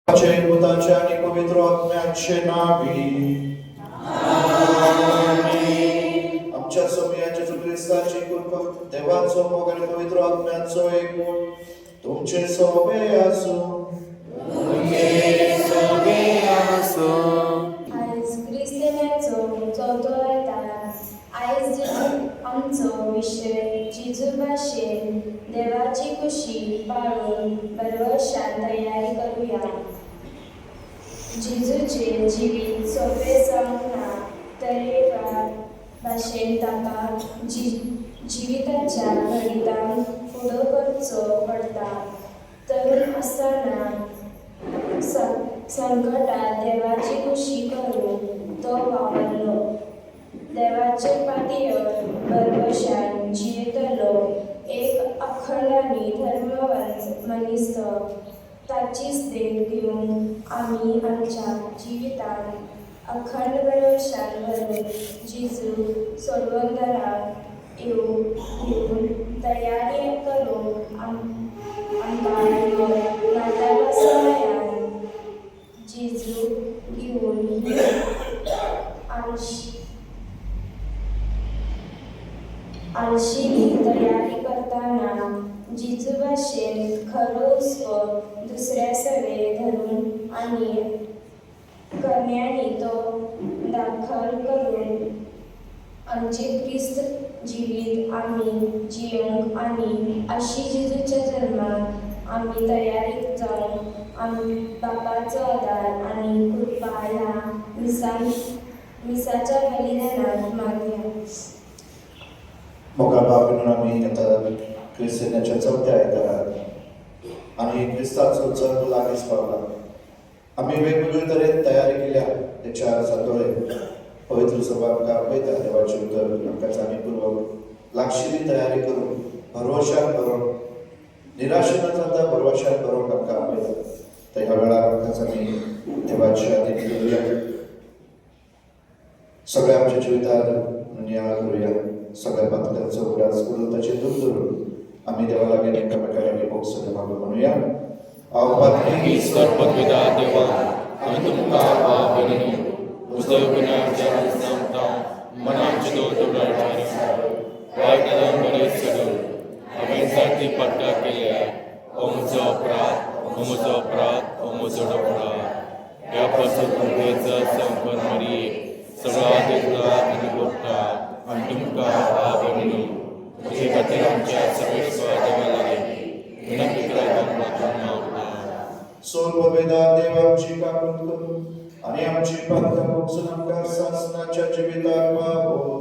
भूताच्या आणि पवित्र आत्म्याचे नावी आमच्या सोमयाच्या ख्रिस्ताची कृपा देवाचो मोग आणि पवित्र आत्म्याचो एकूण तुमचे सोबे असो. आयज क्रिस्तांचो चवथो येता. आयज आमचो विशय जेजू भाशेन देवाची खुशी पाळून बरवर्षान तयारी करूया. जेजूचे जिवीत सोपे जावंक ना, तरेकवार भाशेन ताका जिविताच्या घडींत फुडो करचो पडटा. तरुण आसतना संकटात देवाची खुशी करून तो वावरलो. देवाचे पातयेर बरवशान जियेतलो एक अखंड आनी धर्मवंत मनीस तो. ताचीच देख घेवन आमी आमच्या जिवितांत अखंड बरवशान भरून जेजू सोडवंदराक येवन तयारी करून आमकां नाताळा समयान जेजू घेवन आळशी तयारी करतना जेजू भाशेन खरो हुस्को दुसऱ्या सवे धरून आनी करण्यांनी तो दाखल करून आमचे क्रिस्त जिवीत आमी जियोंक आनी आशी जेजूच्या जल्माक आमी तयारीक जावन बापाचो आदार आनी कृपा ह्या मिसाच्या बलिदानांत मागया. मोगा बाप म्हणून आम्ही आता ख्रिस्ताच्या चवथ्या आयताराक आणि ख्रिस्ताचो जल्म लागींच पावला. आम्ही वेगवेगळे तरेन तयारी केल्या. ते 4 सातोळे पवित्र सभा आमकां आपयता. देवाचे उतर आमकां जाणीवपूर्वक लागशिल्ली तयारी करून भरवशान भरोवन निराशेन जाता भरवशान भरोवंक आमकां आपयता. तर ह्या वेळार आमकां आमी देवाची आदरी करूया. सगळ्या आमच्या जिवितांत नियाळ करूया. सगळ्या पातळ्यांचो उडास करून ताचे दूर धरून आमी देवा लागीं एकामेका लागीं मोक्षाचो मागो म्हणुया. हांव पातळी सर्वपिता देवा हांव तुमकां आभार उजो गुणाच्या सांगता मनाची दोतोडारी वायटान बरें सोडून हांवें जाती पट्टा केल्या. हो म्हजो अपराध हो म्हजो अपराध ह्या पासून तुमचो संपर मरी सगळो आदर आनी भोगता आनी तुमकां आभार म्हजे खातीर आमच्या सगळ्या देवा लागीं विनंती करता. सोल पवित्र देव आमची काकूत करून आणि आमची पातळ मोक्षून आमकां सासणाच्या जिविताक पावो.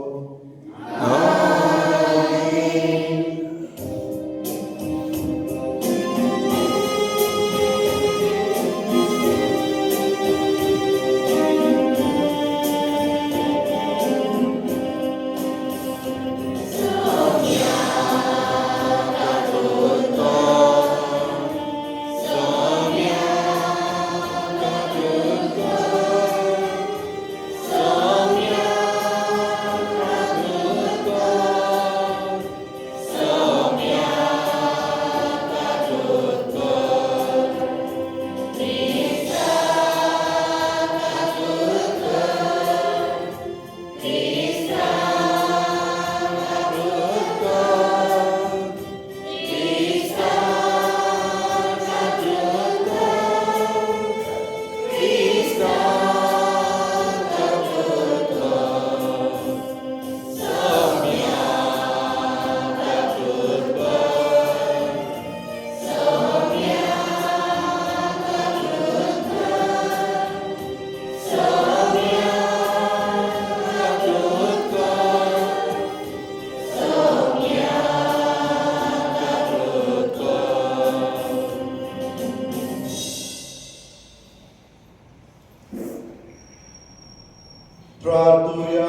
प्रार्थूया.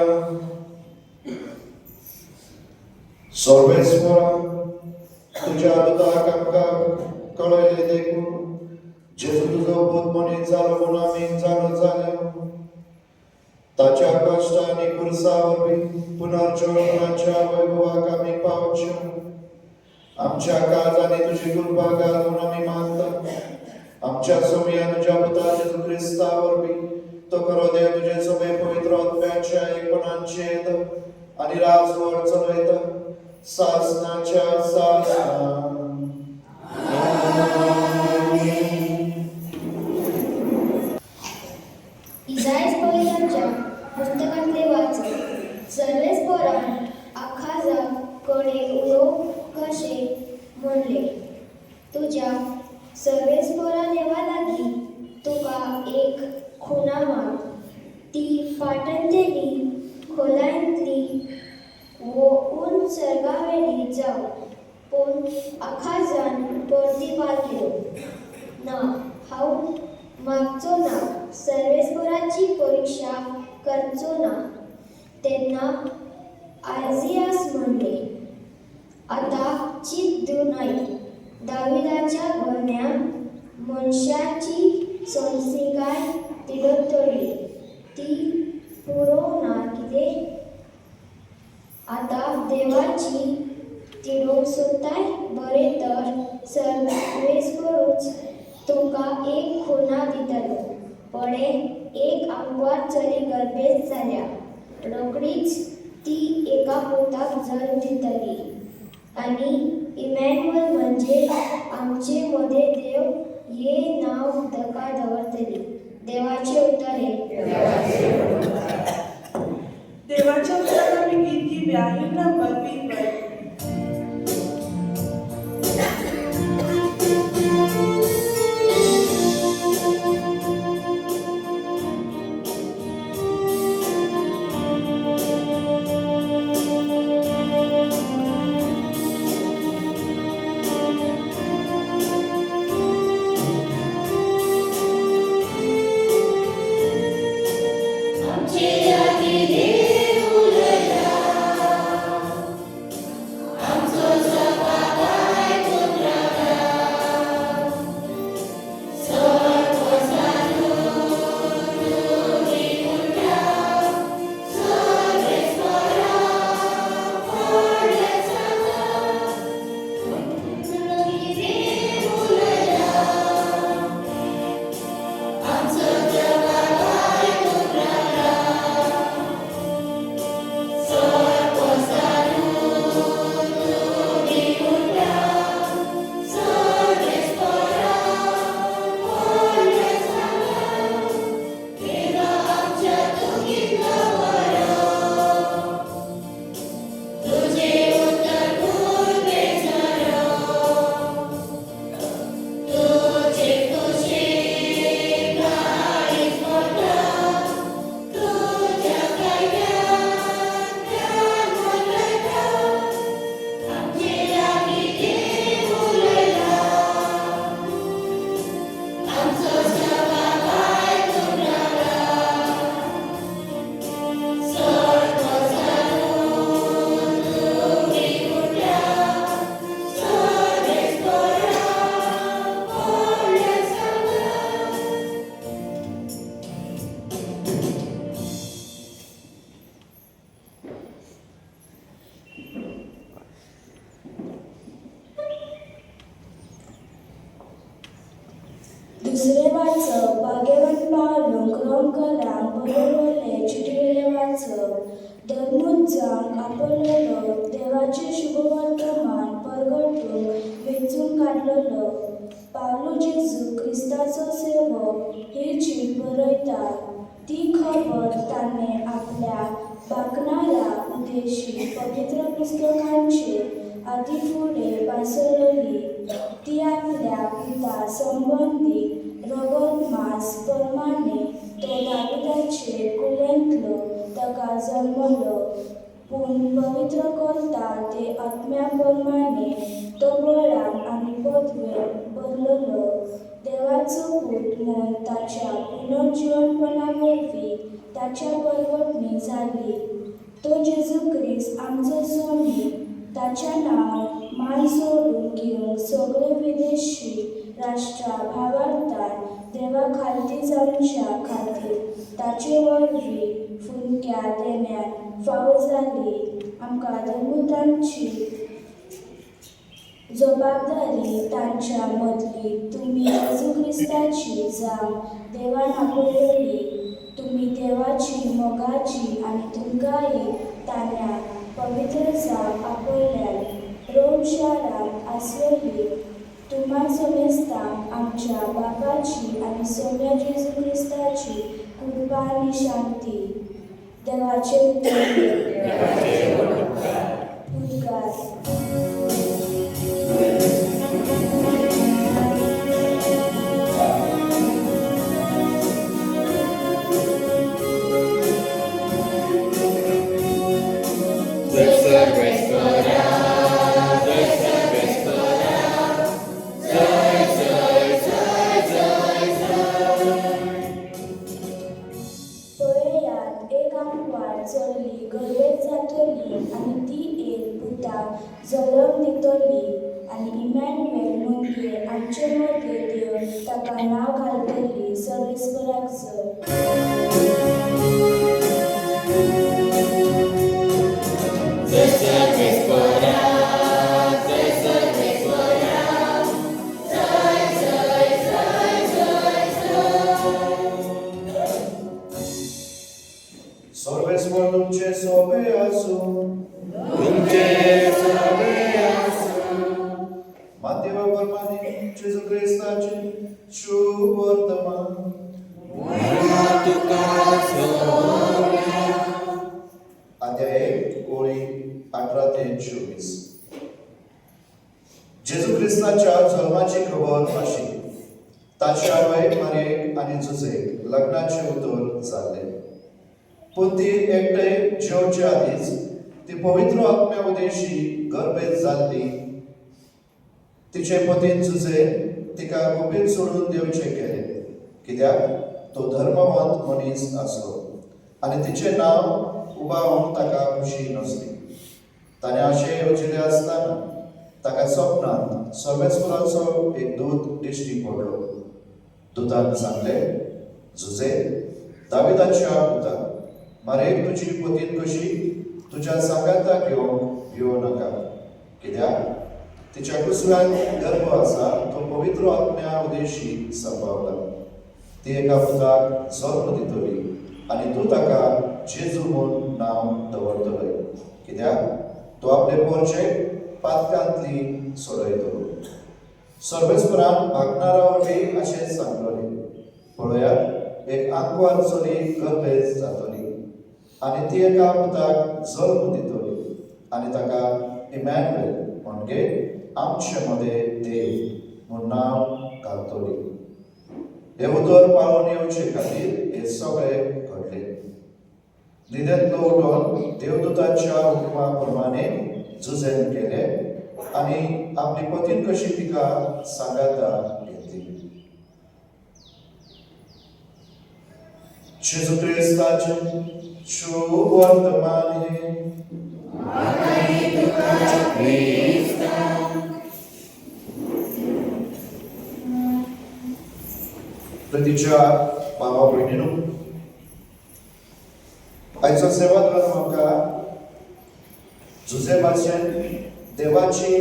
सर्वेस्वरा तुझ्या दुताक आमकां कळयले देखून जेजू तुजो बोध मनीस जालो म्हूण आमी जाणो जाल्यो. ताच्या कश्ट आनी कुर्सा वरवीं पुनर्जीवनाच्या वैभवाक आमी पावच्यो. आमच्या काळजांनी तुझी कृपा घालून आम्ही मागता आमच्या सोमिया तुझ्या पुत्रा जेजू ख्रिस्ता वरवी तो करो देव तुझे सगळे पवित्र आत्म्याच्या एकपणांचेत आणि राजवर चलयत सासनाच्या सासना. इसायास पवित्रांच्या पुस्तकातले वाचन. सर्वेच पोरान आखा जग कडे उडो कशे म्हणले. तुझ्या सर्वेच पोरा देवा लागी तुका एक खुणा माग. ती पाटणतेली खोलांतली वो उंच सर्गावेली जाऊ पण आखा जाण परती पालकेलो ना. हांव मागचो ना सर्वेस्पराची परीक्षा करचो ना. तेन्ना आयझियास म्हणले, आता चित दुनाई दाविदाच्या गोरण्या मनशाची संसिकाय तिडतली ती पुरवना कितें. आता देवाची तिडोवंक सोदताय बरे तर सर्वेस्परूच तुमका एक खुणा दितलो. पडे एक आंकवार चली गर्भेत जाल्या रोकडीच ती एका पुताक जन्म दितली आणि इमॅन्युअल म्हणजे आमचे मध्ये देव हे नाव धका दवरतली. देवाचे उतरे. देवाच्या उतरात आम्ही गीत घ्या हिम नंबर 20. दुसरे वाचप भाग्यवान पावलो क्रम कलांक बरोवले चिटिलेले वाचप धर्मोत्सव आपल्यालो देवाचे शुभवर्तमान परगटून वेचून काडलेलो पावलो जेजू क्रिस्ताचो सेवक ही चीट बरयता. ती खबर ताणें आपल्या बाकणाऱ्या उद्देशी पवित्र पुस्तकांचेर आदी फुडें वाचलली. ती आपल्या पिता संबंदीत रगत मांस प्रमाणे तो दाविदाचे कुलेंतलो ताका जल्मलो पूण पवित्र करता ते आत्म्या प्रमाणे तो बळान आनी पदवेन भरलेलो देवाचो पूत म्हूण ताच्या पुनर्जीवनपणा वरवीं ताच्या परगटणी जाली. तो जेजू क्रिस्त आमचो स्वामी. ताच्या नांव मान सोडून घेवन सगळे विदेशी राष्ट्रां भावार्थान देवा खालती जावच्या खातीर ताचे वरवीं फुंक्या देण्यान फावो जाली. आमकां धर्मतांची जबाबदारी तांच्या मदली तुमी येशू ख्रिस्ताची जावं देवान आपयली, तुमी देवाची मोगाची आनी तुमकां एक तान्या पवित्र जावं आपयल्यान रोम शारांत आसलेली तुमां समेस्तांक आमच्या बापाची आनी सोम्या येशू ख्रिस्ताची कृपा आनी शांती देवाचे उद्गार. पळयात एक आंकवार चली गर्वेत जातली आनी ती एक पुताक जल्म दितली आनी इमॅन्युएल म्हणजे आमचे मदीं देव ताका नांव घालतली सर्वेस्पराक जय. सर्वेस्वर तुमचे सोबे आसूं. मातेवा परमाने जेजू ख्रिस्ताचे शुभ वर्तमान अध्याय 1 ओळी 18 ते 24. जेजू ख्रिस्ताच्या जन्माची खबर अशी. ताचे आवय मारे आनी जुजे लग्नाचे उतर जाल्ले, पूण ती एकटे जेवचे आदींच ती पवित्र आत्म्या उदेशी गर्भेत जाल्ली. तिचे पतीन जुजे तिका गुपीत सोडून दिवचे केले, कित्याक तो धर्मवंत मनीस आसलो आनी तिचे नांव उबावून ताका खुशी नसली. ताणें अशें येवजिल्लें आसतना ताका स्वप्नांत सर्वेस्वराचो एक दूत दिश्टी पडलो. दुतान सांगलें, जुजे दाविदाच्या पुता, मारेक तुजी पतीन कशी तुज्या सांगाता घेवंक भिवो नाका, कित्याक तिच्या कुसव्यात गर्भ आसा तो पवित्र आत्म्या उदेशी संभावला. ती एका पुताक जल्म दितली आनी तूं ताका जेजू म्हूण नांव दवरतले, कित्याक तो आपले पोरचेक पातकांतली सोडयतलो. सर्वेस्परान भागणारा वरवीं अशें सांगलोलें, पळयात एक आंकवार चली गर्भेत जातली आनी ती एका पुताक जल्म दितली आनी ताका इमॅन्युएल म्हणजे आमचे मध्ये देव म्हूण नांव घालतली. हे उतर पाळून येवचे खातीर हे सगळे घडले. न्हिदेंतलो उठोन देवदूताच्या हुकमा प्रमाणे जुजेन केले आनी आपली पतीन कशी तिका सांगाता घेतली. जेजू ख्रिस्ताचे शुभ वर्तमान हे. प्रतीच्या भावा भयणीनो, आयचो सेवा धर्म आमकां जुजे भाशेन देवाची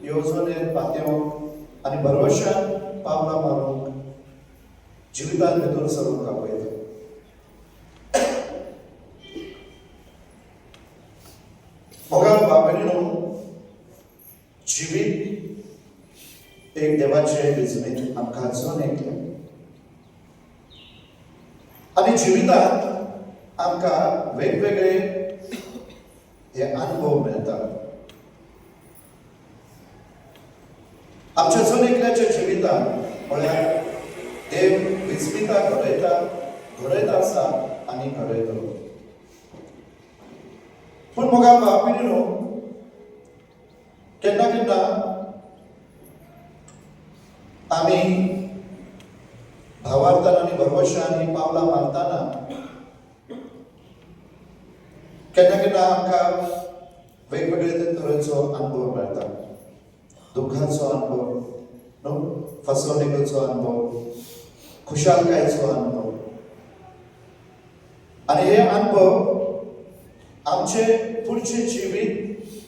येवजणेर पातयेवंक आनी भरवशान पावलां मारूंक जिवितांत भितर सरूंक आपयता. मोगाळ बाबणीनो, जिवीत एक देवाचे वेंचणेक आमकां जण एकलें आनी जिवितांत आमकां वेगवेगळे हे अनुभव मेळटात. आमच्या जण एकल्याच्या जिवितांत म्हळ्यार देव विस्मिता घडयता आसा आनी घडयतलो. पूण मोगाळ बापिणीनो, केन्ना केन्ना आमी भावार्थान आनी भरवशान पावलां मारतना केन्ना केन्ना आमकां वेगवेगळे तरेचो अनुभव मेळटा. दुखाचो अनुभव, फसवणुकीचो अनुभव, खुशालकायेचो अनुभव. आनी हे अनुभव आमचे पुढचे जिवीत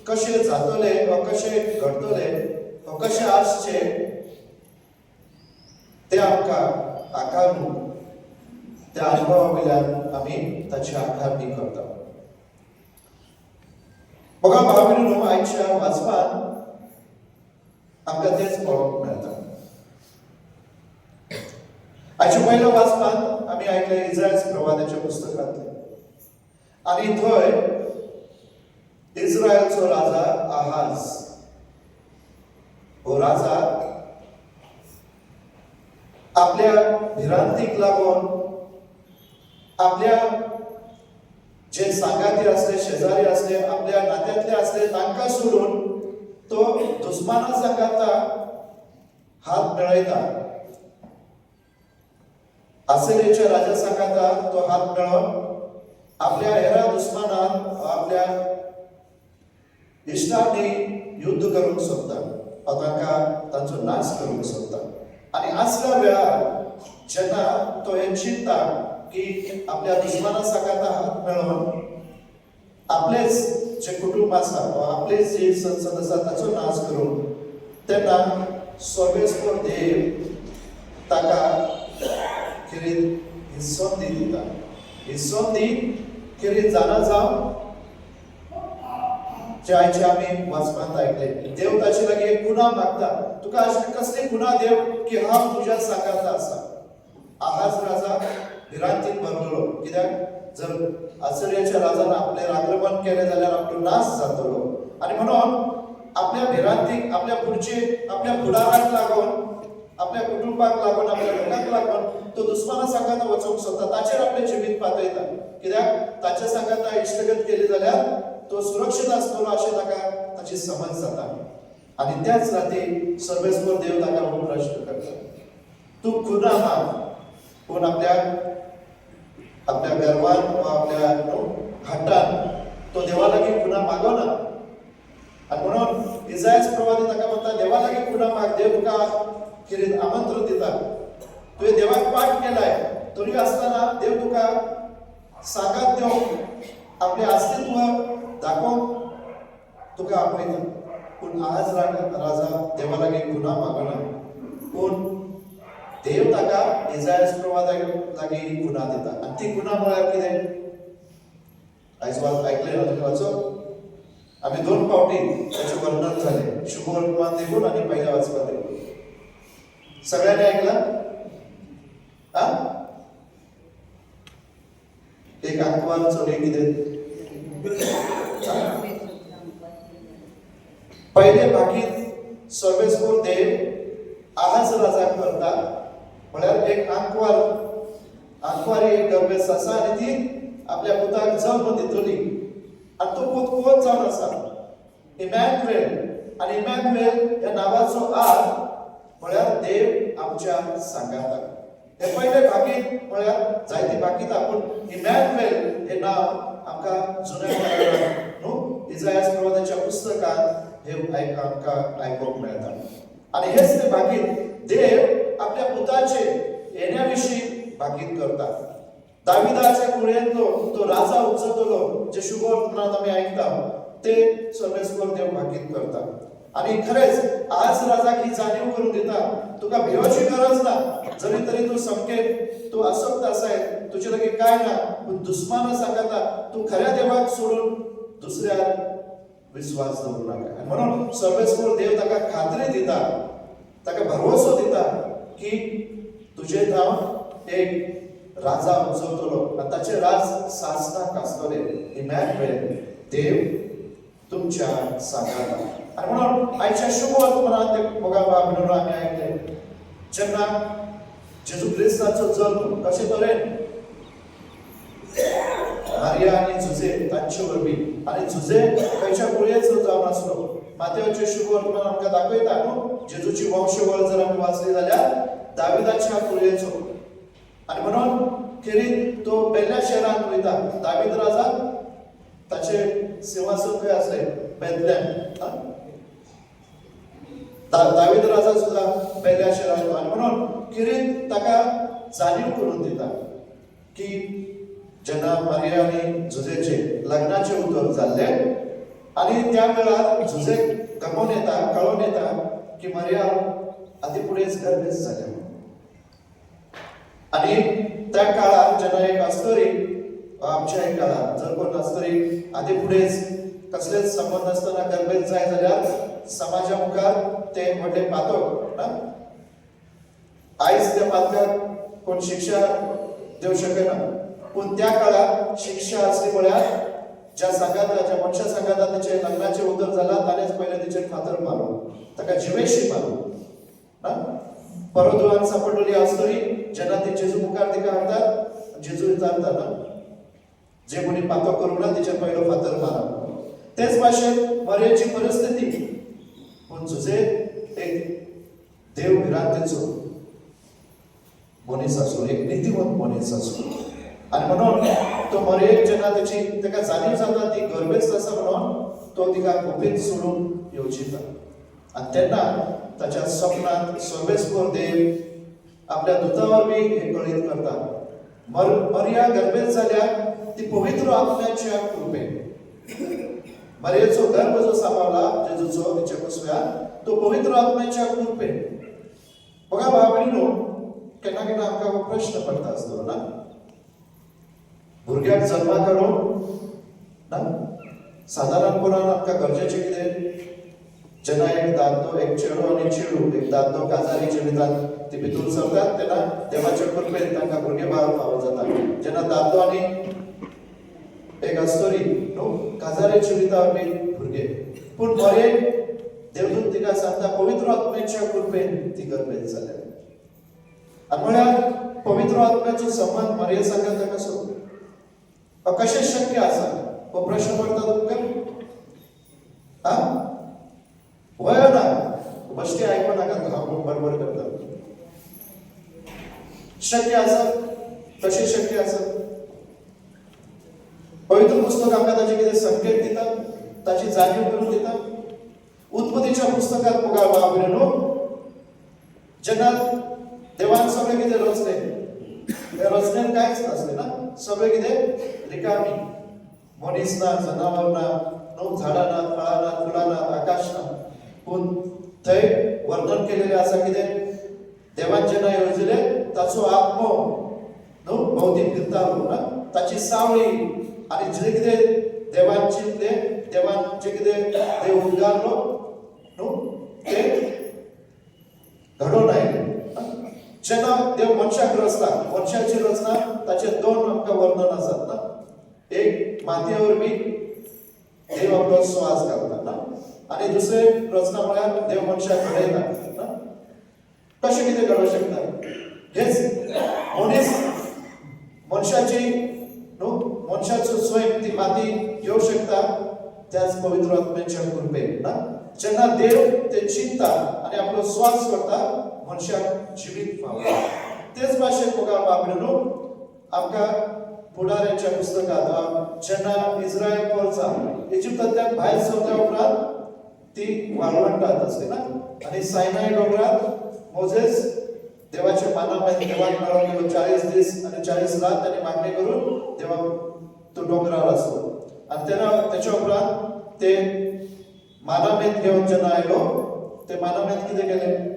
कशें जातले वा कशें घडतले तो कशें आसचे ते आमकां आकारून त्या अनुभवा वयल्यान आमी ताची आकारणी करता. बघा भाव भयणीनो, आयच्या वाचपान आमकां तेच पळोवंक मेळटा. आयच्या पयल्या वाचपान आमी आयकले इस्रायल प्रवादाच्या पुस्तकांतले, आनी थंय इस्रायलचो राजा आहाज हो राजा आपल्या भिरांतीक लागून आपल्या जे सांगाती असले, शेजारी असले, आपल्या नात्यांतले असले तांकां सोडून तो दुस्माना सांगाता हात मेळयता. आसिरियाच्या राजा सांगाता तो हात मेळोवन आपल्या हेरा दुस्मानान, आपल्या इश्टांनी युद्ध करूंक सोदता, तांचो नाश करूंक सोदता. आनी असल्या वेळार जेन्ना तो हे चिंतता की आपल्या दुस्माना सांगाता हात मेळोवन आपलेच जे कुटुंब आसा वा आपलेच जे संसद आसा ताचो नाश करून, तेन्ना सर्वेस्पर देव ताका कितें ही संदी दिता. ही संदी कितें जाणा जावन जे आयचे आमी वाचपांत आयकले, देव ताचे लागीं एक गुन्हा मागता. तुका अशी कसली गुन्हा देव की हांव तुज्या सांगाता आसा. आहाज राजा भिरांतीन भरलेलो, कित्याक जर आसिरियाच्या राजान आपले आक्रमण केले जाल्यार आपलो नाश जातलो. आनी म्हणून आपल्या भिरांतीक, आपल्या पुढचे, आपल्या फुडाराक लागून, आपल्या कुटुंबाक लागून, आपल्या लोकांक लागून तो दुस्माना सांगाता वचूंक सोदता. ताचेर आपले जिवीत पातयता, कित्याक ताच्या सांगाता इश्टगत केली जाल्यार तो सुरक्षीत आसतलो अशें ताका ताची समज जाता. आनी त्याच राती सर्वेस्पर देव ताका हो प्रश्न करता, तूं खुना माग, पूण आपल्या गर्वान वा आपल्या हट्टान तो देवा लागीं खुना मागना. आनी म्हणून इसायास प्रवादी ताका म्हणटा, देवा लागीं खुना माग, देव तुका कितें आमंत्रण दिता. तुवें देवाक पाठ केलाय, तरी आसतना देव तुका सांगात दिवंक, आपलें अस्तित्व दाखोवंक तुका आपयता. पूण आज राजा देवा लागीं खुना मागना, पूण देव ताका इसायास प्रवादाक लागीं खुना दिता. आनी ती खुना म्हळ्यार कितें? आयज आयकलें ना तुमी वाचो? आमी 2 फावटी ताचें वर्णन जालें, शुभ वर्तमान देखून आनी पयल्या वाचपाक देखून. सगळ्यांनी आयकलां? एक आंकवार चोरी कितें पहिले भागीत सर्वेस्पर देव आहाज राजाक करता, म्हळ्यार एक आंकवारी एक गर्भेस आसा आनी ती आपल्या पुताक जल्म दितली. आनी तो पूत कोण जावन आसा? इमॅन्युएल. आनी इमॅन्युएल ह्या नांवाचो अर्थ म्हळ्यार देव आमच्या सांगाता. हे पहिले भागीत म्हळ्यार जायती भागीत पूण इमॅन्युएल हे नांव आमकां जुन्या करारांत न्हू इसायास प्रवादाच्या पुस्तकांत हे आमकां आयकोंक मेळटा. आनी हेच ते भागीत देव आपल्या पुताचे येण्या विशीं भागीत करता. दाविदाच्या कुळेंतलो तो राजा उजतलो, जे शुभ वर्तमानांत आमी आयकता, ते सर्वेस्पर देव भागीत करता. आनी खरेंच आज राजाक ही जाणीव करून दिता, तुका भिवची गरज ना. जरी तरी तूं समकेत तूं आसक्त आसाय, तुजे लागीं कांय ना, पूण दुस्माना सांगाता तूं खऱ्या देवाक सोडून दुसऱ्यार विश्वास दवरूं नाका. आनी म्हणून सर्वेस्पर देव ताका खात्री दिता, ताका भरवसो दिता की तुजेर हांव एक राजा उजवतलो आनी ताचें राज सासनाक आसतलें. इमॅन्युएल, देव तुमच्या सांगाता. आनी म्हणून आयच्या शुभ वर्तमानांत मोगा बाबडो आमी आयकले, जेन्ना जेजू क्रिस्ताचो जल्म कशे तरेन मारिया आनी झुजे तांचे वरवीं, आनी झुजे खंयच्या कुळयेचो जावन आसलो. मातेवाचे शुभ वर्तमान आमकां दाखयता न्हू, जेजूची वंशवळ जर आमी वाचली जाल्यार दाविदाच्या कुळयेचो. आनी म्हणून खेरीत तो बेल्ल्या शहरांत वयता. दावीद राजा ताचे सिंहासन खंय आसलें? बेथलेम. दावीद राजा सुद्धा बेल्ल्या शहरांत. आनी म्हणून किरीत ताका जाणीव करून दिता की जेन्ना मारिया आनी झुजेचे लग्नाचे उतर जाल्ले आनी त्या वेळार झुजे गमोन येता, कळोन येता की मरिया आधी पुढेच गर्भेच झाल्या. आणि त्या काळात जेन्ना एक आस्तोरी आमच्या एक काळात जर कोण आस्तोरी आधी पुढेच कसलेच संबंध असताना गर्भेत जाय जाल्यार समाजा मुखार ते व्हडले पातक ना. आयज त्या पातकाक कोण शिक्षा देऊ शकेना, पण त्या काळात शिक्षा असली म्हळ्यार ज्या मनशा सांगाता तिचे लग्नाचे उदर जाला ताणेच पहिले तिचे फातर मारू, ताका जिवेशी मारू ना. परदुआन सापडलेली आस्तोरी जेन्ना ती जेजू मुखार तिका हाडतात, जेजू विचारता ना जे कोणी पातो करू ना तिचे पयलो फातर मारा. तेच भाशेन मरियेची परिस्थिती, पण जुजे एक देव विरांतेचो मनीस आसूं, एक नितीवंत मनीस आसूं. आणि म्हणून तो मरियेक जेन्ना ताका जाणीव जाता ती गर्भेस्त आसा म्हणून तो तिका गुफेंत सोडून येवचिता. आणि तेन्ना ताच्या स्वप्नांत सर्वेस्पर देव आपल्या दुतावर बी हे कळीत करता. मरिया गर्भेत जाल्यार ती पवित्र आत्म्याच्या कृपेन मरियेचो गर्भ जो सांभाळला जेजूचो तिच्या कुसव्यान तो पवित्र आत्म्याच्या कृपेन. बघा भाव भयणीनो, केन्ना केन्ना आमकां हो प्रश्न पडटा आसतलो ना, भुरग्याक जल्माक हाडून ना सादारणपणान आमकां गरजेचें कितें, जेन्ना एक दादलो एक चेडो आनी चेडू एक दादलो काजारी जिवितांत ती भितूर सरतात तेन्ना देवाच्या कृपेन तांकां भुरगे बाळ फावो जाता. जेन्ना दादलो आनी एक आस्तोरी न्हू काजारी जिवितांत बी भुरगे, पूण मरियेक देवदूत तिका सांगता पवित्र आत्म्याच्या कृपेन ती गर्भेत जाल्या. आणि म्हळ्यार पवित्र आत्म्याचो संबंध मरिये सांगता कसो कशें शक्य आसा हो प्रश्न पडटा तुमकां. वय ना बश्टी आयको नाका, हांव बडबड करता. शक्य आसा, कशें शक्य आसा. पवित्र पुस्तक आमकां ताचे कितें संकेत दिता, ताची जाणीव करून दिता. उत्पत्तीच्या पुस्तकात बघा बाबरे न्हू, जेन्ना देवान सगळें कितें रचलें त्या रचनेन कांयच नासलें ना, सगळें कितें रिकामी, मनीस ना, जनावर ना, न्हू झाडां ना, फळां ना, फुलां ना, आकाश ना. पूण थंय वर्णन केलेलें आसा कितें, देवान जेन्ना येवजिलें ताचो आत्मो न्हू भोंवती फिरतालो ना, ताची सावळी आनी जें कितें देवान चिंतलें, देवान जें कितें देव उद्गारलो न्हू तें घडोवन आयलें. जेन्ना देव मनशाक रचता, मनशाची रचना ताचे दोन आमकां वर्णन आसात ना. एक मातये वरवीं देव आपलो स्वास घालता ना, आनी दुसरें रचना म्हळ्यार देव मनशाक घडयता ना. कशें कितें घडोवंक शकता, हेच मनीस मनशाची न्हू मनशाचो स्वयं ती माती घेवंक शकता त्याच पवित्र आत्म्याच्या कृपेन ना. जेन्ना देव ते चिंतता आनी आपलो स्वास सोडता मनशाक जिवीत फावता. तेच भाशेन बघा बाबरे न्हू आमकां पुढाऱ्याच्या पुस्तकांत जेन्ना इस्रायल परसा इजिप्तांतल्यान भायर सरल्या उपरांत ती वाळवंटात आसली ना, आनी सायनाय दोंगरांत मोजेस देवाच्या मानामेन देवाक मेळोन गेलो 40 दीस आनी 40 रात ताणें मागणी करून देवाक तो दोंगरार आसलो. आनी तेन्ना तेच्या उपरांत ते मानामेत घेवन जेन्ना आयलो ते मानामेत कितें केलें,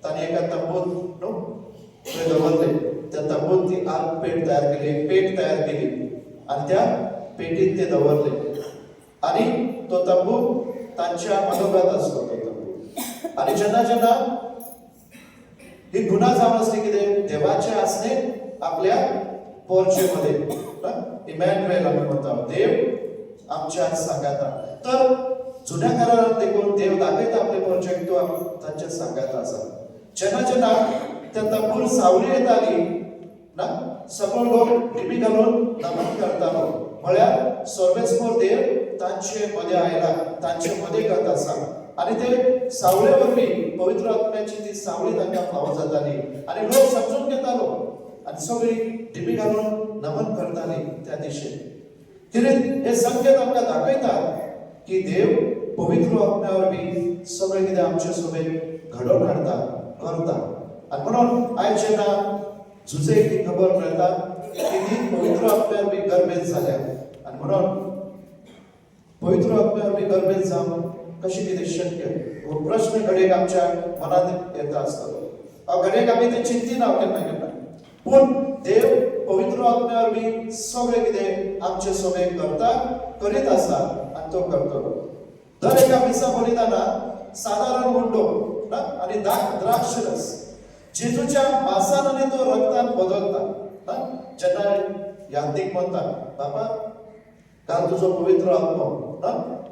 ताणें एका तंबूत न्हू थंय दवरलें. त्या तंबूत ती आर्क पेट तयार केली, एक पेट तयार केली आनी त्या पेटीत ते दवरले. आनी तो तंबू तांच्या मदोगत आसलो तो तंबू. आनी जेन्ना जेन्ना ही गुन्हा जावन आसली कितें, देवाचे आसने आपल्या पोरचेमध्ये इमॅन्युएल आमी म्हणटा, देव आमच्या सांगाता. तर जुन्या करारांत देखून देव दाखयता आपले पोरचेक तो तांच्या सांगाता आसा. जेन्ना जेन्ना त्या तंबूर सावली येताली ना, सगळो लोक टिबी घालून नमन करतालो. म्हळ्यार सर्वेस्पर देव तांचे मध्ये आयला, तांचे मध्ये गत आसा. आनी ते सावळे वरवीं पवित्र आत्म्याची ती सावळी तांकां फावो जाताली आनी लोक समजून घेतालो आनी सगळी टिबी घालून नमन करताली त्या दिशेन. कितें हे संकेत आमकां दाखयता की देव पवित्र आत्म्या वरवीं सगळें कितें आमचे सोबेत घडोवन हाडता करता. आनी म्हणून आयज जेन्ना झुजेक ही खबर मेळटा की ती पवित्र आत्म्यार बी गर्भेत जाल्या, आनी म्हणून पवित्र आत्म्यार बी गर्भेत जावन कशी कितें शक्य हो प्रश्न घडयेक आमच्या मनात येता आसतलो घडयेक आमी ते चिंतिना केन्ना केन्ना पूण देव पवित्र आत्म्यावर बी सगळें कितें आमचे सगळें करीत आसा आनी तो करतलो दर एका मिसा बलिदानात सादारण गुंडो आनी द्राक्ष रस जेजूच्या मांसान आनी तो रक्तान बदलता जेन्ना यादीक म्हणटा बाबा घाल तुजो पवित्र आत्मो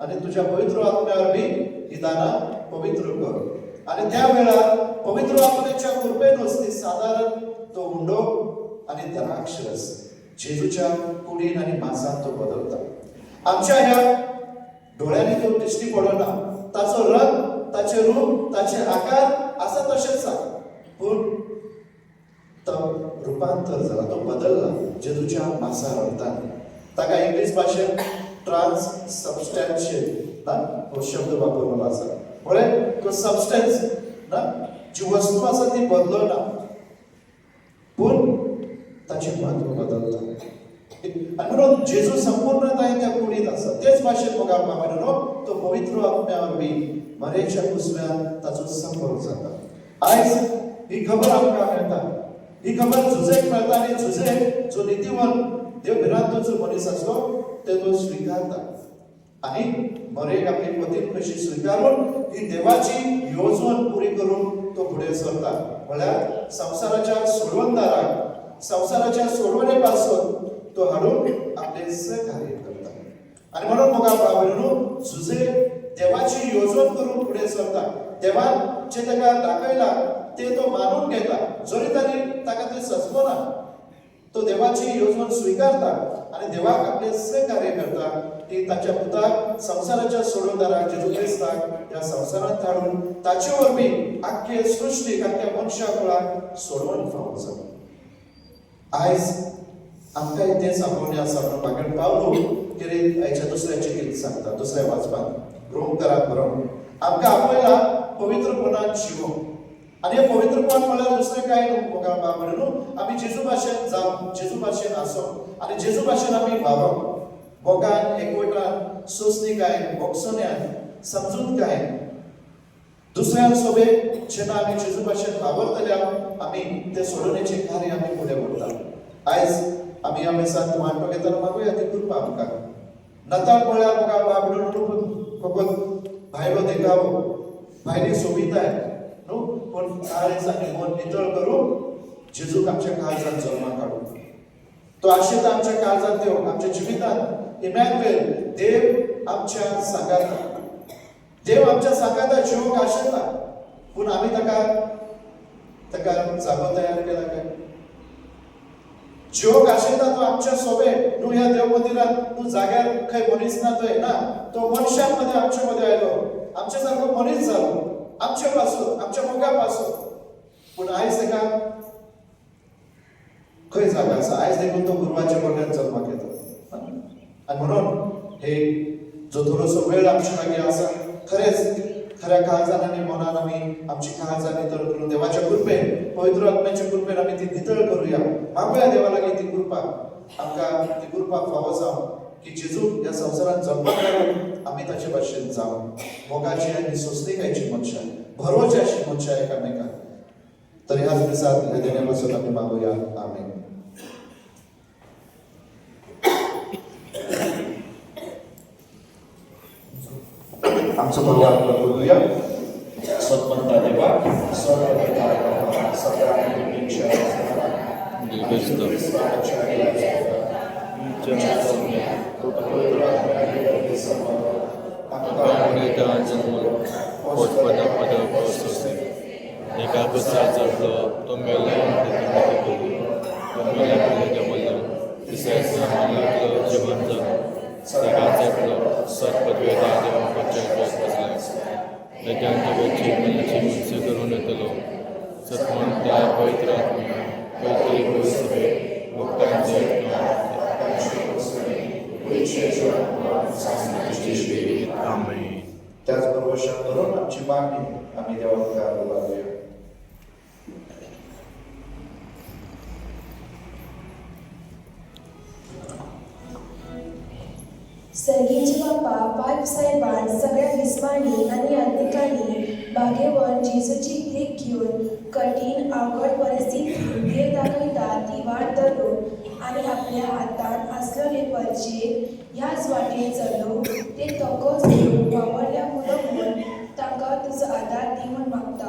आनी तुज्या पवित्र आत्म्यावर बी ही दानां पवित्र कर आनी त्या वेळार पवित्र आत्म्याच्या कृपेनूच ती सादारण तो हुंडो आनी द्राक्ष रस जेजूच्या कुडीन आनी मांसान तो बदलता आमच्या ह्या डोळ्यांनी तो दिश्टी पडना ताचो रंग ताचे रूप ताचे आकार आसा तशेंच आसा पूण तो रुपांतर जाला तो बदलला जेजूच्या मांसा रक्तान ताका इंग्लीश भाशेन ट्रान्स सबस्टॅन्शियल हो शब्द वापरलेलो आसा म्हळ्यार तो सबस्टन्स जी वस्तू आसा ती बदलना पूण ताचे म्हत्व बदलता आनी म्हणून जेजू संपूर्णतायेन त्या कुडीत आसा तेच भाशेन बघा बाबा तो पवित्र आत्म्यावर बी मरेच्या कुसव्यान ताचो संपर्क जाता आयज ही खबर आमकां मेळटा ही खबर झुजेक मेळटा आनी झुजेक जो नितीवन देव भिरांत जो मनीस आसलो ते तो स्विकारता आनी मरेक आपली पतीन कशी स्विकारून ही देवाची येवजण पुरी करून तो फुडें सरता म्हळ्यार संवसाराच्या सोडवणदाराक संवसाराच्या सोडवणे पासून तो हाडून आपले सहकार्य करता आनी म्हणून बघा बाबा झुजे देवाची येवजण करून फुडें सरता देवान जे ताका दाखयला ते तो मानून घेता जरी तरी ताका ते सजमना तो देवाची येवजण स्विकारता आनी देवाक आपले सहकार्य करता की ताच्या पुताक संवसाराच्या सोडवणदाराक जेजू क्रिस्ताक ह्या संवसारांत हाडून ताचे वरवीं आख्खे सृश्टीक आख्ख्या मनशा कुळाक सोडवण फावो जाता आयज आमकां तें सांगोवचें आसा म्हणून मागीर पावलो कितें हाच्या दुसऱ्या चिठींत सांगता दुसऱ्या वाचपान रोमकाराक बरोवन आमकां आपयला पवित्रपणान जिवोवंक आनी हे पवित्रपण म्हळ्यार दुसरें कांय न्हू बाबा म्हणून आमी जेजू भाशेन जावं जेजू भाशेन आसप आनी जेजू भाशेन आमी वागप मोगान एकवटान सोंसणीकायेन मोगसोन्यान समजूतकायेन दुसऱ्यां सोबेत जेन्ना आमी जेजू भाशेन वावरतल्या आमी ते सोडवणेचें कार्य आमी फुडें व्हरता आयज आमी ह्या मेसांत वांटो घेतना मागुया ती कृपा आमकां नाताळ म्हळ्यार म्हाका बाबडून फकत भायलो देखावो भायली सोबिताय न्हू पूण काळीज आनी मन नितळ करून जेजूक आमच्या काळजांत जल्माक हाडून तो आशिता आमच्या काळजांत येवंक आमच्या जिवितांत इमॅन्युएल देव आमच्या सांगाता देव आमच्या सांगाता जिवोवंक आशिता पूण आमी ताका जागो तयार केला काय जिवोवंक आशिता तो आमच्या सोबे न्हू ह्या देव मंदिरांत न्हू जाग्यार खंय मनीस ना थंय ना तो मनशां मध्ये आमच्या मध्ये आयलो आमच्या सारको मनीस जालो आमच्या पासून आमच्या मोगा पासून पूण आयज ताका खंय जागा आसा आयज देखून तो गुरवाच्या गोठ्यांत जल्माक येता आनी म्हणून हे जो थोडोसो वेळ आमच्या लागीं आसा खरेंच खऱ्या काळजान आनी मनान आमी आमची काळजां नितळ करून देवाच्या कृपेन पवित्र आत्म्याच्या कृपेन आमी ती नितळ करुया मागुया देवा लागीं ती कृपा आमकां ती कृपा फावो जावं की जेजू ह्या संवसारांत जल्माक हाडून आमी ताचे भाशेन जावं मोगाची आनी सोंसणीकायेची मनशां भरोवची अशी मनशां एकामेकांक तर ह्याच दिसांत ह्या देण्या पासून आमी मागुया आमेन आमचो भगवान प्रभूया सत्मंता देवा सर्व सगळ्यांनी एका पुस्तकात जपलो तो मेलो जीवन जगलो एका जपलो सत्पदवेदा देवा त्याच्याची मनाची मुक्ती करून येतलो सत्मंता पवित्र आत्म्या पवित्र सभे भक्तांचे आमेन त्याचबरोबर करून आमची मागणी आम्ही देवाक लागूया सर्गीची बापा पायप साहेबान सगळ्या विस्मांनी आणि आत्मिकांनी बागेवर जेजूची देख घेऊन कठीण अवघड परिस्थिती देव दाखयता ती वाट धरून आणि आपल्या हातान असलेले पर्चे ह्याच वाटेन चलो ते तोकोच घेऊन वावरल्या मुलं म्हणून तांकां तुजो आदार दी म्हूण मागता.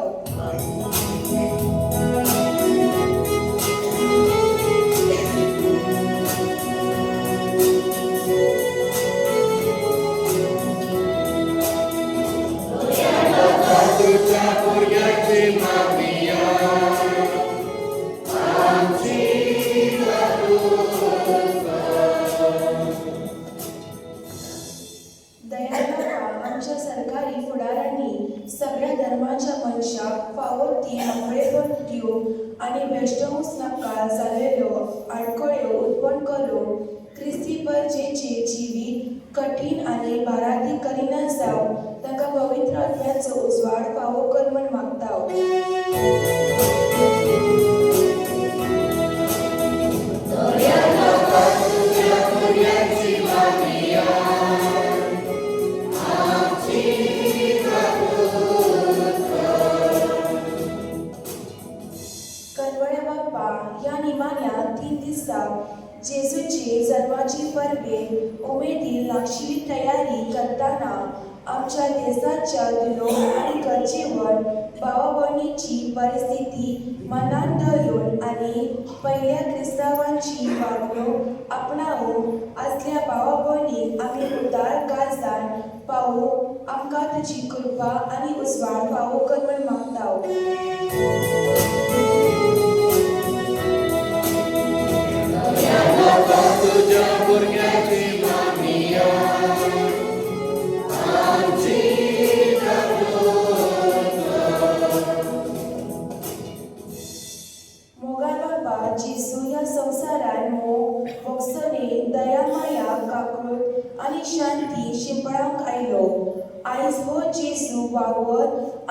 आमच्या सरकारी फुडाऱ्यांनी सगळ्या धर्माच्या मनशाक फावो ती आंबळेपण दिवं आणि वेष्टवूंच नाका जालेल्यो आडखळ्यो उत्पन्न करून क्रिस्ती परजेचे जिवीत कठीण आणि बारादी करिना जावं तांकां पवित्र आत्म्याचो उजवाड फावो कर म्हूण मागता. ह्या निमाण्या 3 दिसा जेजूची जन्माची परबे उमेदीन लागशिल्ली तयारी करताना आमच्या देशाच्या दिलो आणि गरजेवर भावा भयणीची परिस्थिती मनात धरून आणि पहिल्या क्रिस्तावांची वागणूक आपणावून असल्या भावा भयणीक आम्ही उदार काळजान पावू आमकां तुजी कृपा आणि उजवाड फावो कर म्हूण मागता. तुझ्या भुरग्याची मामिया मोगाळ बाबा जेजू ह्या संवसारान मोग मोगसणे दया माया काकूट आणि शांती शिंपळांक आयलो. आयज हो जेजू वावर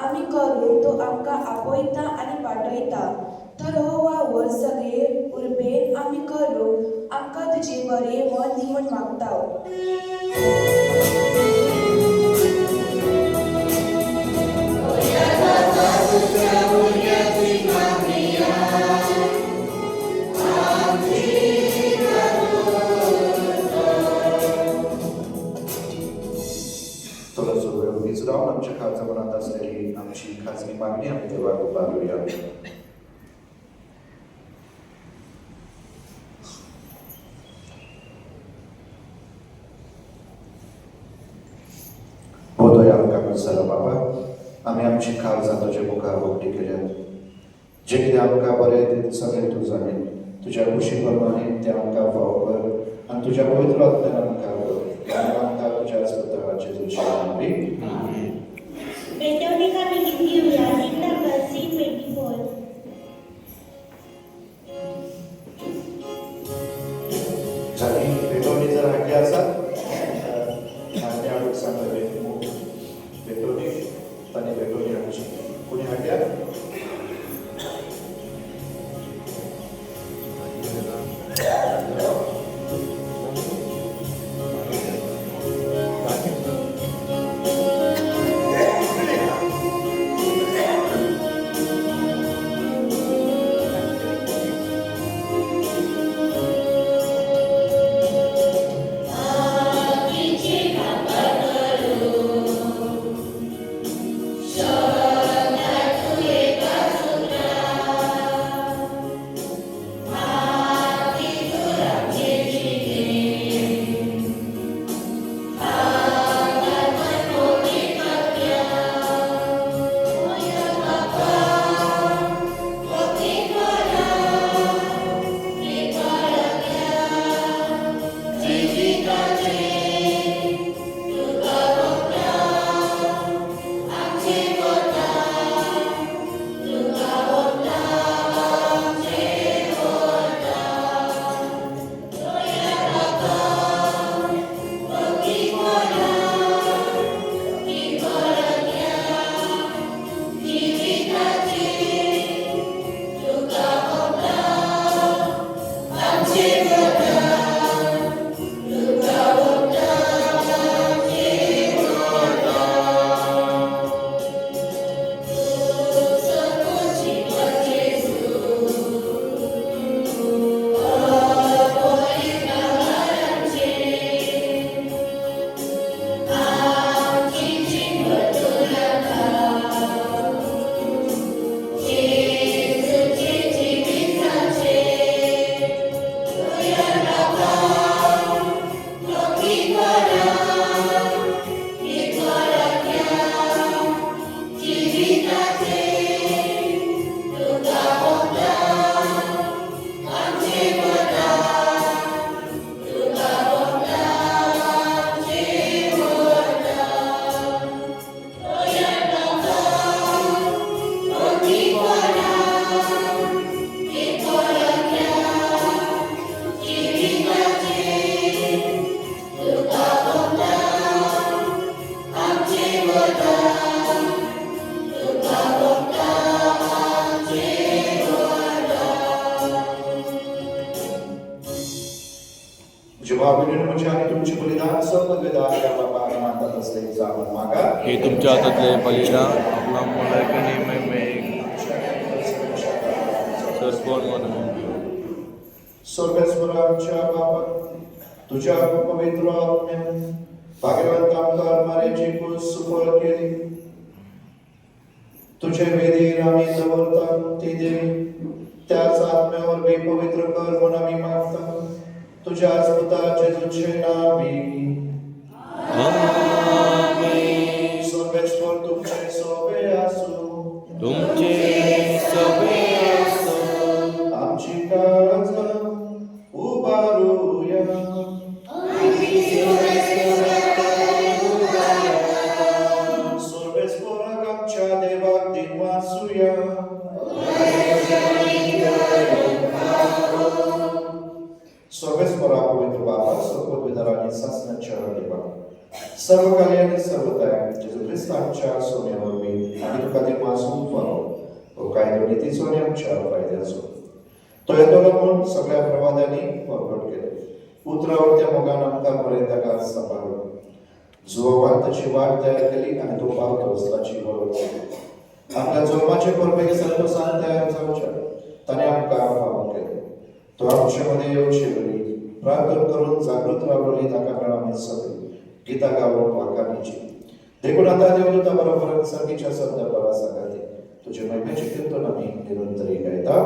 आमी करून तो आमकां आपयता आणि पाठयता. तर हो वावर सगळे उर्बेन आमी करूंक आमकां तुजें बरें मन दी म्हूण मागता. थोडंसं वेळ उभीच राहून आमच्या खालच्या मनात असलेली आमची खाजगी मागणी आम्ही देवाक उभारूया. बोधोया आमकां करतलो बाबा, आमी आमची खालजा तुजे मुखार उक्ती केल्यात. जे कितें आमकां बरें तें सगळें तूं जाणीन. तुज्या खुशी प्रमाणे तें आमकां फावो कर आनी तुज्या पवित्र आत्म्यान आमकां कर. आनी आमकां तुज्या स्वताची तुजी नांवी. बेटवणिका मी किती उया सीट नंबर C24. झाली बेटोनी जर हाके आसात आनी हाडूंक सांगले बेटोनी तांणी बेटोनी हाडची. कोणी हाक्या? जेव्हा विलीन म्हणजे आणि तुमचे बलिदान सर्वविधा या बाबा मानतात असले जाणून मागा. हे तुमच्या हातातले बलिदान आपला मलाकने महिमे सरकोन म्हणून स्वर्गस्वरांच्या बाबा तुझ्या पवित्र आत्म्याने भाग्यवंत आमदार मारेची कुस सुफळ केली. तुझे वेदीर आम्ही दवरता ती देवी त्याच आत्म्यावर बी पवित्र कर म्हणून आम्ही मागता. तुझ्या पुता जेजूचे नावी सर्वेश्वर तुमचे सोबे असो. तुमचे सगळे आमची काळज उभारूया. सर्वेश्वराक आमच्या देवाक दिनवासूया. सर्वेश्वरा पवित्र बाबा सर्व विधारांनी शासनाच्या देवा सर्व कार्य आणि सर्व तयार जेजू ख्रिस्त आमच्या सोन्यावर मी आणि तुका दिनवासून पाहो कायदो नीती सोने आमच्या फायद्याचो. तो येतो म्हणून सगळ्या प्रवादांनी प्रकट केले. उतरावर त्या मोगान आमकां पर्यंत सांभाळलो. जो वार्ताची वाट तयार केली आणि तो पावतो वचपाची वळख केली. आपल्या जन्माचे परपैकी संतोषान तयार जावच्या ताणे आमकां पावून केले. तो आमच्यामध्ये येवचे वेळी प्रार्थना करून जागृत रावली ताका मेळ आमी सगळी गीता गावून वाकानीची. देखून आता देवदूता बरोबर संगीच्या सद्या बरा सांगाती तुझे महिमेचे कीर्तन आम्ही निरंतरी गायता.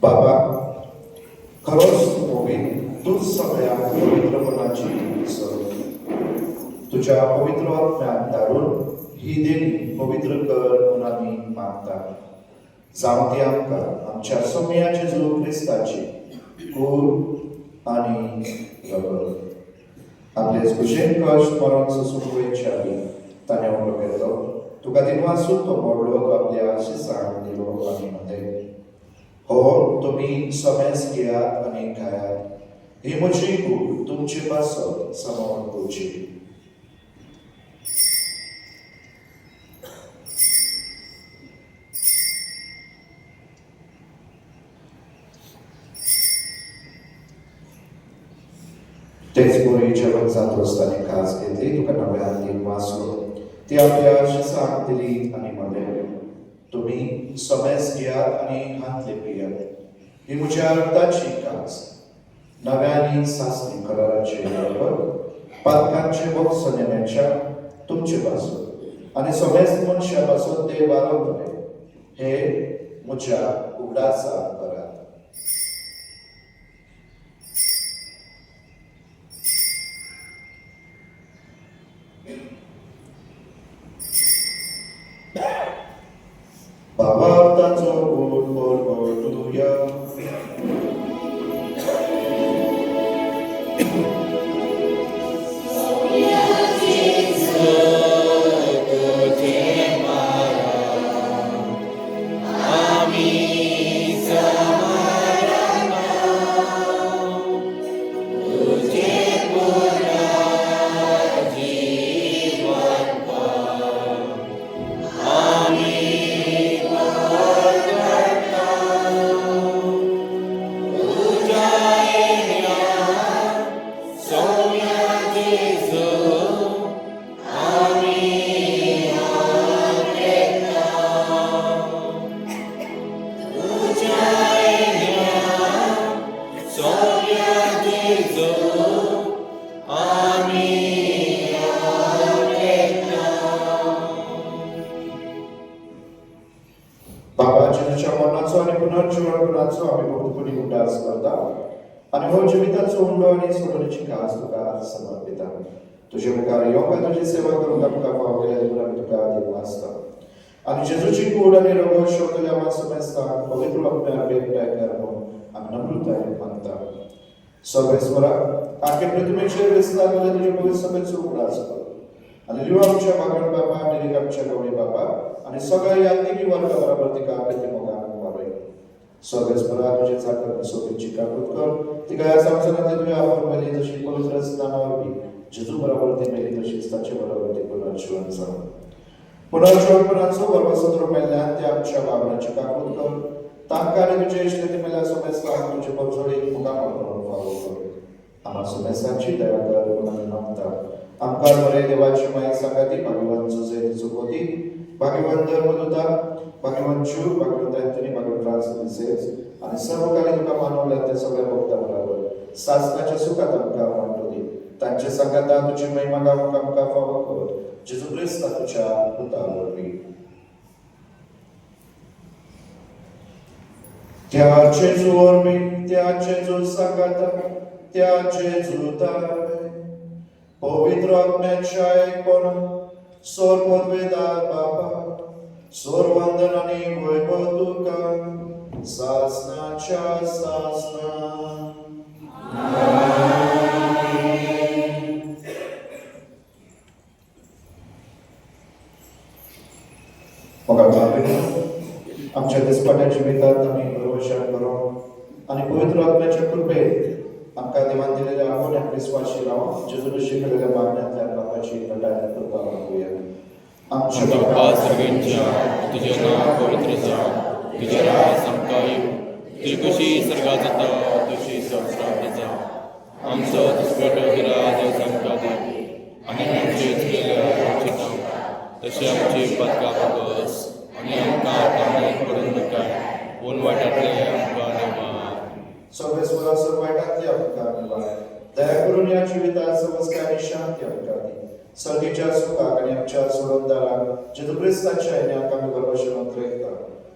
बाबा खरोच मोबी तूच सगळ्या पवित्रपणाची सर. तुझ्या पवित्र आत्म्यात धाडून ही देणी पवित्र कर म्हणून आम्ही मागता. जावं ती आमकां आमच्या सोम्याचे जेजू ख्रिस्ताची कूर आनी रगत. आपले कुशेन कश्ट मरण सोसूंक वयच्या ताणें व्हडलो केलो. तुका दिनवासून तो व्हडलो तो आपल्या आशिसांक दिलो आनी म्हणले हो तुम्ही समेस घेयात आणि खायात. ही म्हजी कूड तुमची पासत समावून करची. तेच बरी जेवण जात असताना खास घेतली. तुका नव्यान दिन वाचलो. ती आपल्या आशिसांक दिली आणि म्हणले तुम्ही समेस घेयात आणि हातले पियात. ही म्हज्या रक्ताची कास नव्यानी सासणी कराराचे पातकांचे बॉक्स नेण्याच्या तुमचे पासून आणि समेस मनशा पासून ते वारवतले. हे म्हज्या उगडासा करात. भावार्थाचो गोड बरबडूया. तुझे मारा मरणाचो आणि पुनर्जीवनाचो आमी भक्तपणी उदास करता आणि हो जिविताचो उंडो आणि सोडणीची खास तुका समर्पिता. तुझे मुखार येवंक तुजी सेवा करूंक आमकां फावल्या देखून आमी तुका देव आसता. आणि जेजूची कूड आणि रगत शोधल्या मासमेस्ताक पवित्र आत्म्यार भेटताय करमून आमी नम्रतायेन मागता. सर्वेस्वरा आखे पृथ्वीचेर विस्तार जाल्ले तुजे पवित्र सभेचो उगडास कर आणि लिवा आमच्या भागण बाबा निरीक आमच्या गवळी बाबा आणि सगळ्या यात्रिकी वर्गा बरोबर तिका प्रतिमोगान वारय. सर्वेस्वरा तुझे चाकर सोबीची काकूत कर तिका ह्या संवसारांतली तुवें आपण मेली जशी पवित्र स्थानावर बी जेजू बरोबर ती मेली तशीच ताचे बरोबर ती पुनर्जीवन जावं. पुनर्जीवनाचो बरोबर मेल्ल्यान ते आमच्या भावनाची काकूत कर तांकां आनी तुजे इश्टेती मेल्या सोमेस्ताक तुजे परजोडी मुखार करून फावो कर. आम्हा सोमेस्ताची दया कर म्हणून आमी मागता. आमकां बरे देवाची माय सांगाती भाग्यवान जुजे चुकोती भाग्यवान धर्मदूता भाग्यवान जूर भाग्यवान एंथनी भाग्यवान फ्रांसिस आणि सर्व काळी तुका मानवल्या त्या सगळ्या भक्तां बरोबर सासनाच्या सुखात आमकां वांटो दी. तांचे सांगाता तुजी महिमा गावूंक आमकां फावो कर. जेजू क्रिस्त तुझ्या पुतावरवी. त्या जेजू वरवी त्या जेजू सांगाता त्या जेजू दावे पवित्र आत्म्याच्या एकपण सोर पदवेदार बाबा सोर वंदन आणि वैभव तुका सासनाच्या सासना. आमच्या दिसपट्या जिवितात आम्ही भरवशान करून आणि पवित्र आत्म्याच्या कृपेत आमकां देवान दिलेल्या आपोण्याक विस्वाशी रावन जेजून शिकलेल्या मागण्यांतल्या बापाची लटायत करपा मागुया. आमच्या बापा सर्गेंच्या तुझें नांव पवित्र जावं तुजें राज आमकां येवं तुजी कशी सर्गात जाता तशी संवसारांत जावं. आमचो दिसपट्टो गिराज आमकां दी आनी आमचे चुकलेल्या चिंतांक तशें आमची पातकां बगस आनी आमकां तांबड्यान पडूंक नाका पूण वायटांतले आमकां निवार. सर्वेस्वरा सर्व वायटांतली आमकां निवार. दया करून या जिवितात समस्कांनी शांती आमकां दी. सर्गेच्या सुखाक आनी आमच्या सोडूनदाराक जेजू क्रिस्ताच्या आयण्याक आमी गर्वशनांत रयता.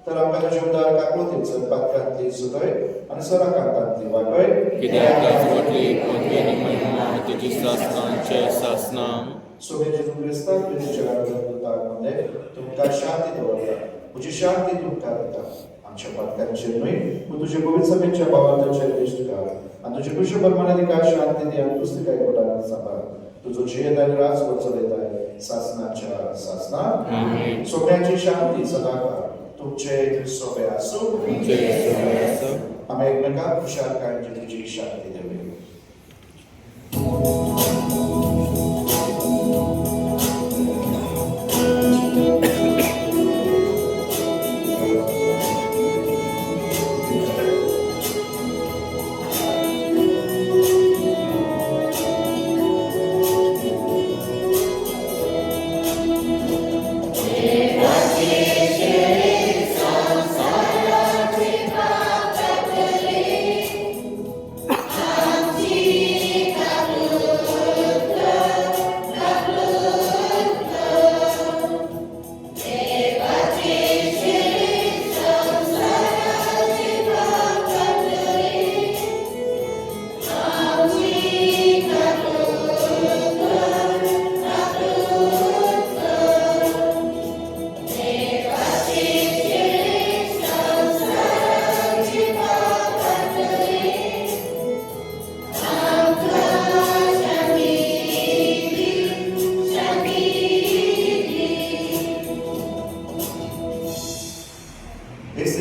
तर आमकां तुजे उदार काकूतीचो पातकांतली सुदय आनी सराकांतांतली वागय कित्याक ताचवटली पदवी आनी महिमा तुजी सासनांचे सासना. सोबे जेजू क्रिस्ताक तुझ्या मध्ये तुमकां शांती दवरता. तुजी शांती तुमकां दिता. आमच्या पातकांचेर न्हय पूण तुजे पवित्र सभेच्या भावांताचेर दिश्ट घाल आनी तुजे कुशल प्रमाणे तिका शांती दी आनी पुस्तकाय कोटान सांबाळ. तुजो जियेत आनी राज चलयताय सासनाच्या सासना. सोबण्याची शांती सदाकाळ तुमचे सोबे आसूं. आमी एकमेकांक खुशालकायेन तुजी शांती देवया.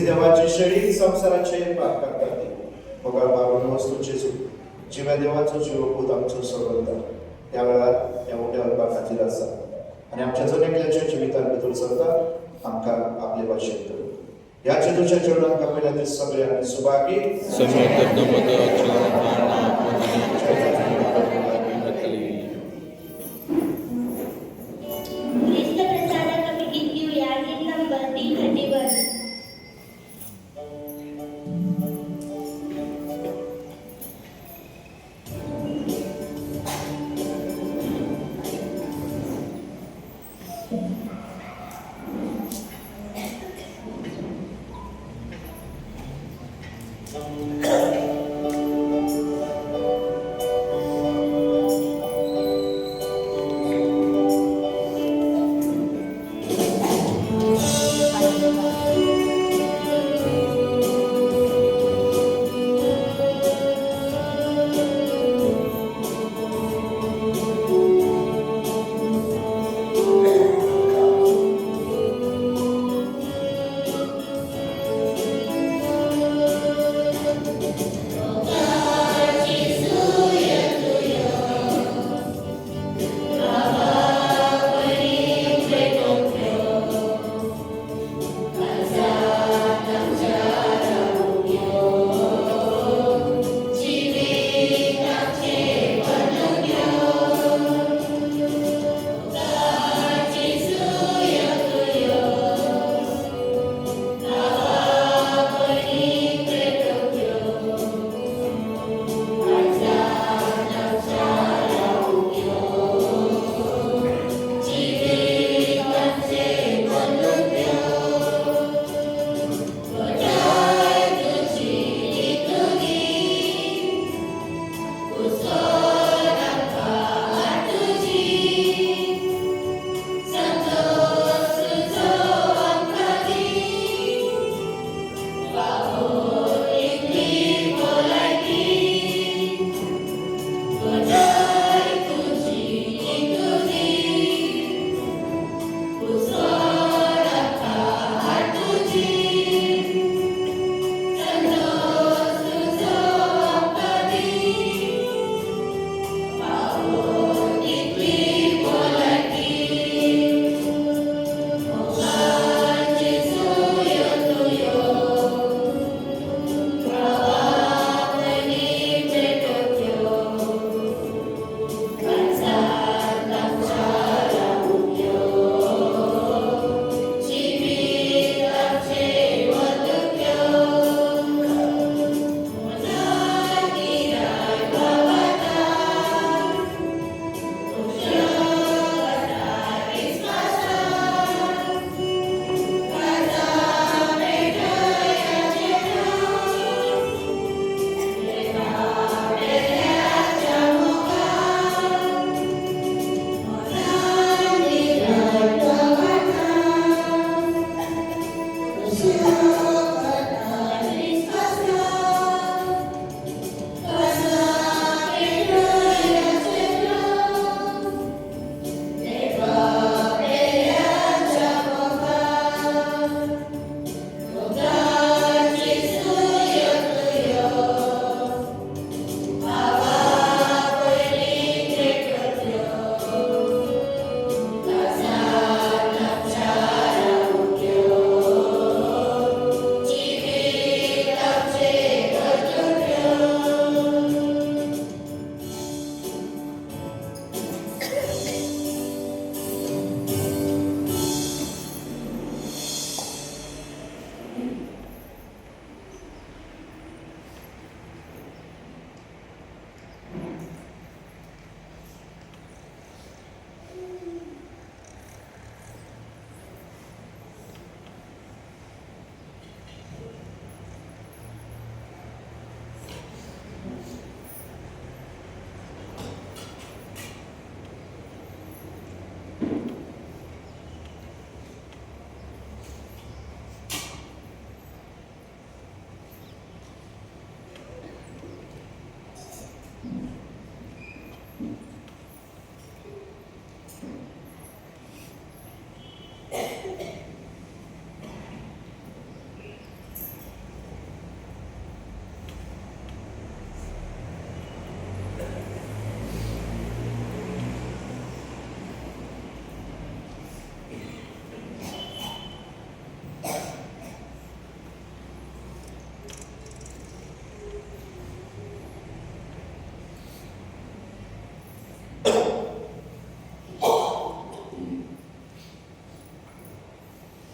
देवाची शेळी संसाराचे पाप करतात. मोगाळ मारून वस्तू जेजू जिव्या देवाचो जीवपूत आमचो सोडवता. त्या वेळार ह्या उड्या वरपा खातीर आसा आनी आमच्या जनेकल्याच्या जिवितान भितर सरता आमकां आपले भाशेन धरून. ह्या जेजूच्या चरणांक आपल्या ते सगळ्यांनी सुभागी ख्रिस्त प्रसारक आमी गीत घेऊया. गीत नंबर 331.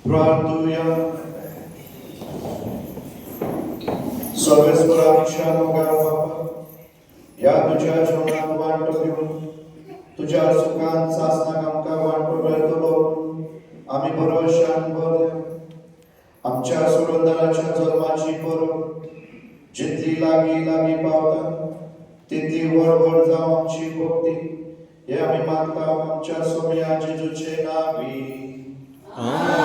प्रार्थूया. सर्वेश्वराच्या मोगा बापा, या तुझ्या जेवणात वांटो घेऊन तुझ्या सुखान सासनाक आमकां वांटो मेळटलो आमी भरवशान भरया. आमच्या सोडवंदराच्या जल्माची परब जितली लागीं लागीं पावता तितली व्हड व्हड जावं आमची भक्ती हे आमी मागता आमच्या सोमया जेजूचे नावी. आमेन.